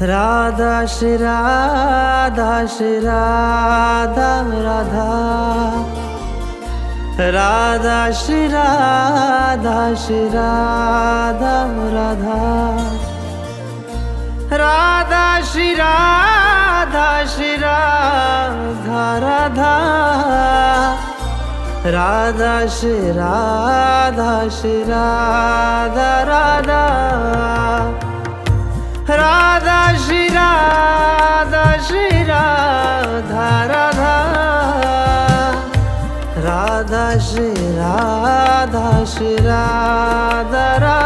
Radha Shri Radha Shri Radha Radha Radha Shri Radha Shri Radha Radha Radha Shri Radha Shri Radha Radha Radha Shri Radha Shri Radha Radha Radha Shri Radha Shri Radha Radha Radha Shri Radha Shri Radha Radha